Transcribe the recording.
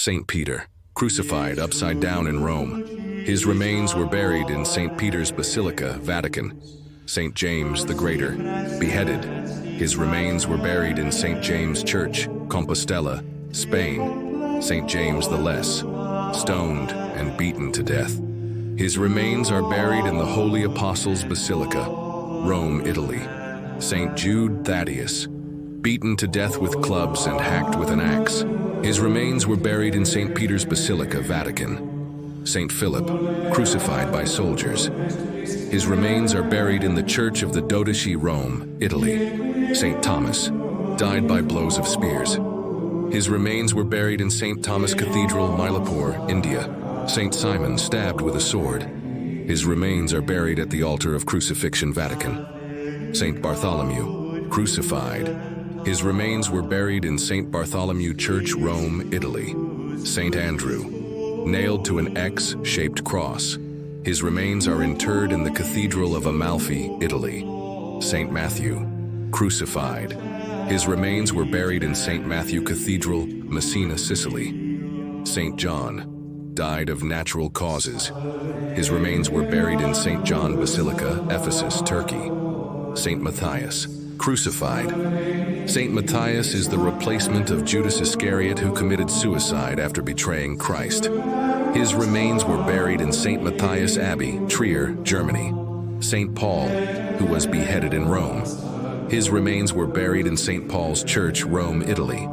Saint Peter, crucified upside down in Rome. His remains were buried in St. Peter's Basilica, Vatican. St. James the Greater, beheaded. His remains were buried in St. James Church, Compostela, Spain. St. James the Less, stoned and beaten to death. His remains are buried in the Holy Apostles' Basilica, Rome, Italy. St. Jude Thaddeus, beaten to death with clubs and hacked with an axe. His remains were buried in St. Peter's Basilica, Vatican. St. Philip, crucified by soldiers. His remains are buried in the Church of the Dodici, Rome, Italy. St. Thomas, died by blows of spears. His remains were buried in St. Thomas Cathedral, Mylapore, India. St. Simon, stabbed with a sword. His remains are buried at the altar of Crucifixion, Vatican. St. Bartholomew, crucified. His remains were buried in St. Bartholomew Church, Rome, Italy. St. Andrew, nailed to an X-shaped cross. His remains are interred in the Cathedral of Amalfi, Italy. St. Matthew, crucified. His remains were buried in St. Matthew Cathedral, Messina, Sicily. St. John, died of natural causes. His remains were buried in St. John Basilica, Ephesus, Turkey. St. Matthias, crucified. St. Matthias is the replacement of Judas Iscariot, who committed suicide after betraying Christ. His remains were buried in St. Matthias Abbey, Trier, Germany. St. Paul, who was beheaded in Rome. His remains were buried in St. Paul's Church, Rome, Italy.